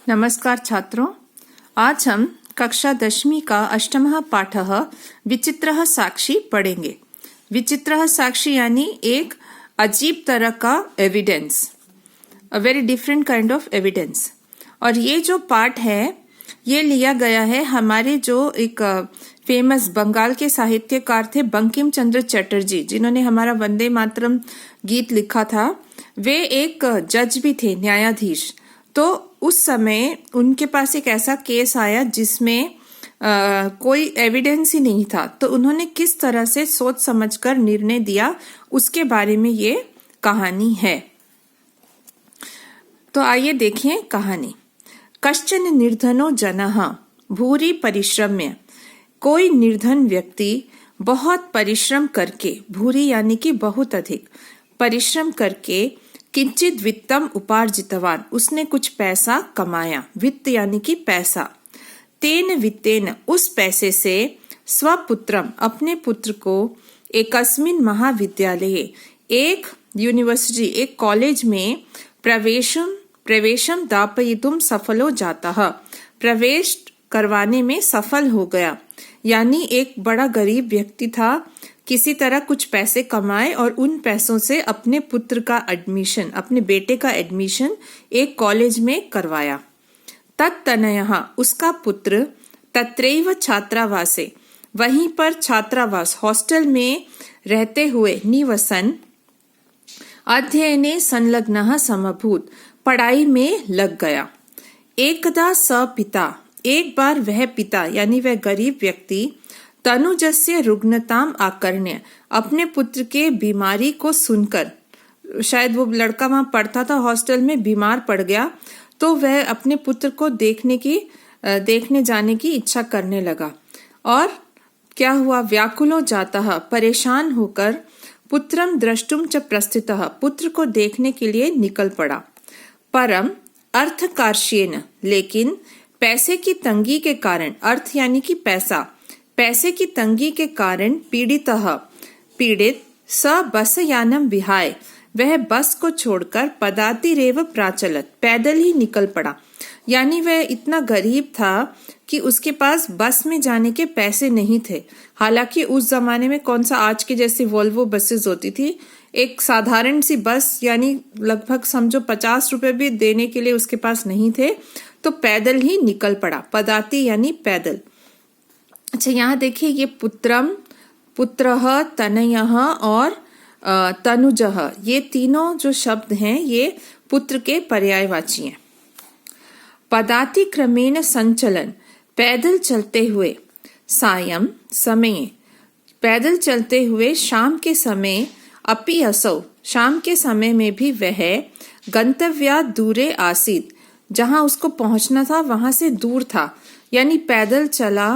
नमस्कार छात्रों, आज हम कक्षा 10वीं का अष्टमः पाठः विचित्रः साक्षी पढ़ेंगे। विचित्रः साक्षी यानी एक अजीब तरह का evidence, a very different kind of evidence. और ये जो पाठ है ये लिया गया है हमारे जो एक फेमस बंगाल के साहित्यकार थे बंकिम चंद्र चटर्जी, जिन्होंने हमारा वंदे मातरम गीत लिखा था। वे एक जज भी थे, न्यायाधीश। तो उस समय उनके पास एक ऐसा केस आया जिसमें कोई एविडेंस ही नहीं था। तो उन्होंने किस तरह से सोच समझकर निर्णय दिया, उसके बारे में ये कहानी है। तो आइए देखें कहानी। कश्चन निर्धनो जनः भूरि परिश्रम्य। कोई निर्धन व्यक्ति बहुत परिश्रम करके, भूरि यानी कि बहुत अधिक परिश्रम करके, किंचित वित्तम उपार्जितवान, उसने कुछ पैसा कमाया। वित्त यानी कि पैसा। तेन वित्तेन, उस पैसे से, स्वपुत्रम, अपने पुत्र को, एकस्मिन् महाविद्यालये, एक यूनिवर्सिटी, एक कॉलेज में प्रवेशम दापयितुम सफलो जातः, प्रवेश करवाने में सफल हो गया। यानी एक बड़ा गरीब व्यक्ति था, किसी तरह कुछ पैसे कमाए और उन पैसों से अपने पुत्र का एडमिशन, अपने बेटे का एडमिशन एक कॉलेज में करवाया। तत्तनयः, उसका पुत्र, तत्रैव छात्रावासे, वहीं पर छात्रावास, हॉस्टल में रहते हुए, निवसन, अध्ययने संलग्नः समभूत, पढ़ाई में लग गया। एकदा स पिता, एक बार वह पिता यानी वह गरीब व्यक्ति, तनुजस्य रुग्णताम आकर्ण्य, अपने पुत्र के बीमारी को सुनकर, शायद वो लड़का वहां पढ़ता था हॉस्टल में, बीमार पड़ गया, तो वह अपने पुत्र को देखने जाने की इच्छा करने लगा। और क्या हुआ? व्याकुलो जातः, परेशान होकर, पुत्रम द्रष्टुम च प्रस्थितः, पुत्र को देखने के लिए निकल पड़ा। परम अर्थकार्ष्येन, लेकिन पैसे की तंगी के कारण, अर्थ यानी कि पैसे की तंगी के कारण, पीड़ित, स बस यानम विहाय, वह बस को छोड़कर, पदातिरेव प्राचलत, पैदल ही निकल पड़ा। यानी वह इतना गरीब था कि उसके पास बस में जाने के पैसे नहीं थे। हालांकि उस जमाने में कौन सा आज की जैसी वोल्वो बसेस होती थी, एक साधारण सी बस यानी लगभग समझो 50 रुपए भी देने के लिए उसके पास नहीं थे, तो पैदल ही निकल पड़ा। पदाति यानी पैदल। अच्छा, यहाँ देखिए ये पुत्रः, तनयः और तनुजः, ये तीनों जो शब्द हैं ये पुत्र के पर्यायवाची हैं। पदाति क्रमेण संचलन, पैदल चलते हुए, सायं समय, पैदल चलते हुए शाम के समय, अपि असौ, शाम के समय में भी वह, गंतव्यात् दूरे आसीत्, जहां उसको पहुंचना था वहां से दूर था। यानी पैदल चला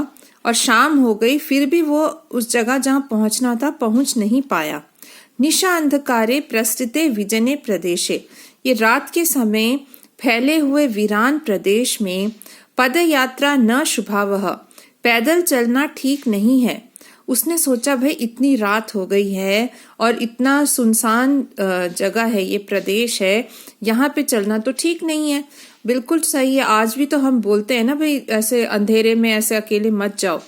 और शाम हो गई, फिर भी वो उस जगह जहां पहुंचना था पहुंच नहीं पाया। निशा अंधकारे प्रस्थिते विजने प्रदेशे, ये रात के समय फैले हुए वीरान प्रदेश में, पद यात्रा न शुभावह, पैदल चलना ठीक नहीं है। उसने सोचा भाई इतनी रात हो गई है और इतना सुनसान जगह है, ये प्रदेश है, यहाँ पे चलना तो ठीक नहीं है। बिल्कुल सही है, आज भी तो हम बोलते हैं ना भाई ऐसे अंधेरे में ऐसे अकेले मत जाओ,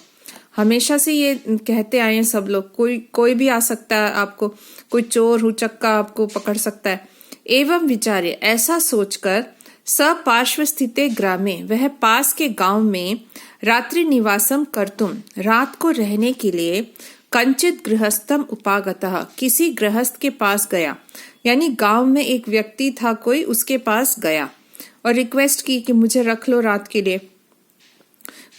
हमेशा से ये कहते आए हैं सब लोग। कोई भी आ सकता है आपको, कोई चोर हुचक्का आपको पकड़ सकता है। एवं विचारे, ऐसा सोचकर, सपार्श्व स्थिते ग्रामे, वह पास के गांव में, रात्रि निवासम कर्तुम, रात को रहने के लिए, कंचित गृहस्थम उपागतः, किसी गृहस्थ के पास गया। यानी गांव में एक व्यक्ति था कोई, उसके पास गया और रिक्वेस्ट की कि मुझे रख लो रात के लिए।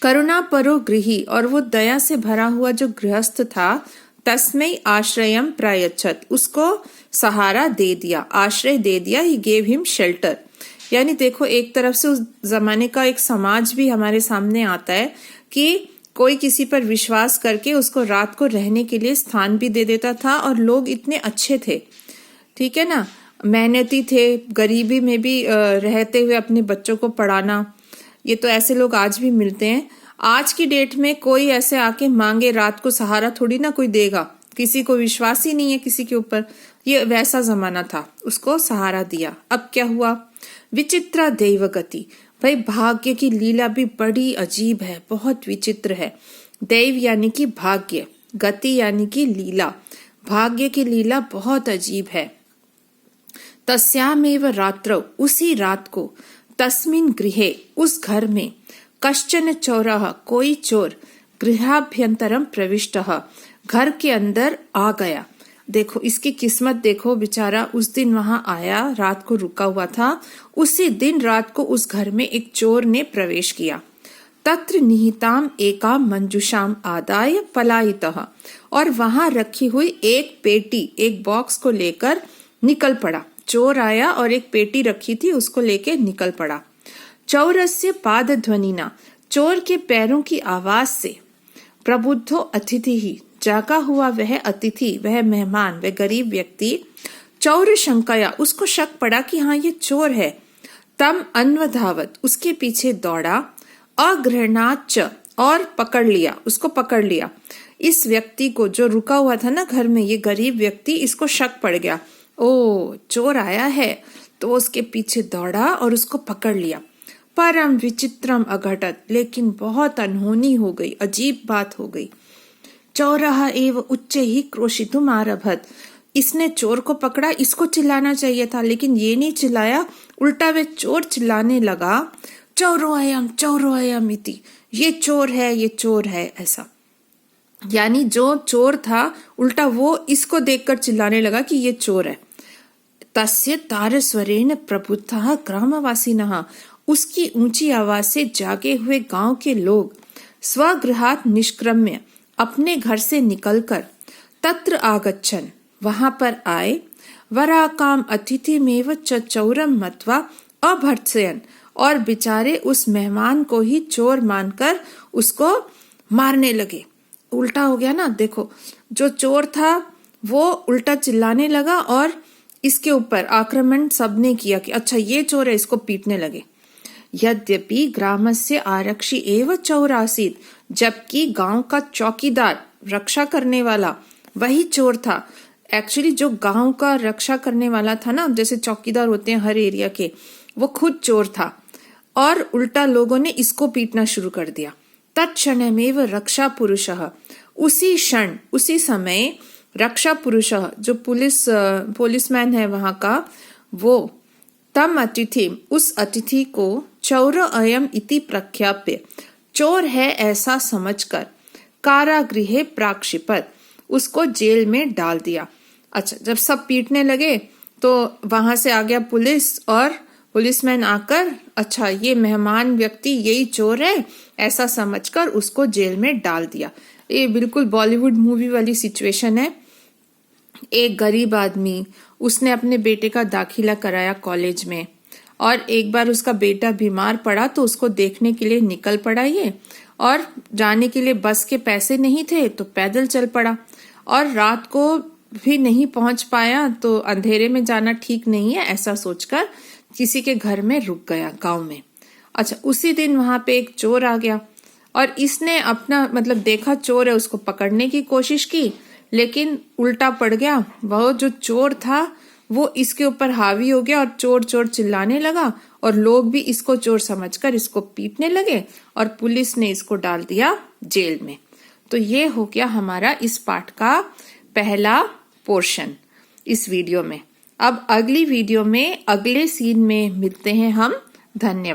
करुणा परो गृही, और वो दया से भरा हुआ जो गृहस्थ था, तस्मै आश्रयम प्रायच्छत, उसको सहारा दे दिया, आश्रय दे दिया। He gave him shelter. यानी देखो, एक तरफ से उस जमाने का एक समाज भी हमारे सामने आता है कि कोई किसी पर विश्वास करके उसको रात को रहने के लिए स्थान भी दे देता था। और लोग इतने अच्छे थे, ठीक है ना, मेहनती थे, गरीबी में भी रहते हुए अपने बच्चों को पढ़ाना। ये तो ऐसे लोग आज भी मिलते हैं। आज की डेट में कोई ऐसे आके मांगे रात को सहारा थोड़ी ना कोई देगा, किसी को विश्वास ही नहीं है किसी के ऊपर। ये वैसा जमाना था, उसको सहारा दिया। अब क्या हुआ? विचित्रा दैवगति, भाई भाग्य की लीला भी बड़ी अजीब है, बहुत विचित्र है। दैव यानी कि भाग्य, गति यानी कि लीला, भाग्य की लीला बहुत अजीब है। तस्यामेव रात्रौ, उसी रात को, तस्मिन् गृहे, उस घर में, कश्चन चौरः, कोई चोर, गृहाभ्यंतरम प्रविष्टः, घर के अंदर आ गया। देखो इसकी किस्मत देखो, बेचारा उस दिन वहां आया, रात को रुका हुआ था, उसी दिन रात को उस घर में एक चोर ने प्रवेश किया। तत्र निहिताम एकाम मंजूषाम आदाय पलायितः, और वहां रखी हुई एक पेटी, एक बॉक्स को लेकर निकल पड़ा। चोर आया और एक पेटी रखी थी, उसको लेके निकल पड़ा। चौरस्य पाद ध्वनिना, चोर के पैरों की आवाज से, प्रबुद्धो अतिथि ही, जागा हुआ वह अतिथि, वह मेहमान, वह गरीब व्यक्ति, चौर शंकया, उसको शक पड़ा कि हाँ ये चोर है। तम अन्वधावत, उसके पीछे दौड़ा, अग्रहणाच, और पकड़ लिया, उसको पकड़ लिया। इस व्यक्ति को, जो रुका हुआ था ना घर में, ये गरीब व्यक्ति, इसको शक पड़ गया, ओ चोर आया है, तो उसके पीछे दौड़ा और उसको पकड़ लिया। परम विचित्रम अघटत, लेकिन बहुत अनहोनी हो गई, अजीब बात हो गई। चौरः एव उच्च ही क्रोशितुम आरभत, इसने चोर को पकड़ा, इसको चिल्लाना चाहिए था, लेकिन ये नहीं चिल्लाया, उल्टा वे चोर चिल्लाने लगा, चौरो अयम इति, ये चोर है, ये चोर है, ऐसा। यानी जो चोर था उल्टा वो इसको देखकर चिल्लाने लगा कि ये चोर है। तस्य तारस्वरेण प्रबुद्धः ग्रामवासिनः, उसकी ऊंची आवाज से जागे हुए गांव के लोग, स्वगृहात् निष्क्रम्य, अपने घर से निकलकर, तत्र आगच्छन्, वहां पर आए, वराकाम अतिथिमेव च चौरम मत्वा अभर्त्सयन्, और बेचारे उस मेहमान को ही चोर मानकर उसको मारने लगे। उल्टा हो गया ना, देखो जो चोर था वो उल्टा चिल्लाने लगा और इसके ऊपर आक्रमण सबने किया कि अच्छा ये चोर है, इसको पीटने लगे। यद्यपि ग्रामस्य आरक्षी एव चोर आसीत्, जबकि गांव का चौकीदार, रक्षा करने वाला, वही चोर था। एक्चुअली जो गांव का रक्षा करने वाला था ना, जैसे चौकीदार होते हैं हर एरिया के, वो खुद चोर था और उल्टा लोगों ने इसको पीटना शुरू कर दिया। तत्क्षणमेव रक्षा पुरुषः, उसी क्षण, उसी समय, रक्षा पुरुषः, जो पुलिसमैन है वहां का, वो तम अतिथि, उस अतिथि को, चौर अयम इति प्रख्याप्य, चोर है ऐसा समझकर, कारागृहे प्राक्षिपत, उसको जेल में डाल दिया। अच्छा, जब सब पीटने लगे तो वहां से आ गया पुलिस और पुलिसमैन आकर, अच्छा ये मेहमान व्यक्ति यही चोर है ऐसा समझकर उसको जेल में डाल दिया। ये बिल्कुल बॉलीवुड मूवी वाली सिचुएशन है। एक गरीब आदमी, उसने अपने बेटे का दाखिला कराया कॉलेज में, और एक बार उसका बेटा बीमार पड़ा तो उसको देखने के लिए निकल पड़ा ये, और जाने के लिए बस के पैसे नहीं थे तो पैदल चल पड़ा, और रात को भी नहीं पहुंच पाया तो अंधेरे में जाना ठीक नहीं है ऐसा सोचकर किसी के घर में रुक गया गांव में। अच्छा, उसी दिन वहां पे एक चोर आ गया और इसने अपना मतलब देखा चोर है, उसको पकड़ने की कोशिश की, लेकिन उल्टा पड़ गया। वो जो चोर था वो इसके ऊपर हावी हो गया और चोर चोर चिल्लाने लगा, और लोग भी इसको चोर समझकर इसको पीटने लगे, और पुलिस ने इसको डाल दिया जेल में। तो ये हो गया हमारा इस पाठ का पहला पोर्शन इस वीडियो में। अब अगली वीडियो में अगले सीन में मिलते हैं हम। धन्यवाद।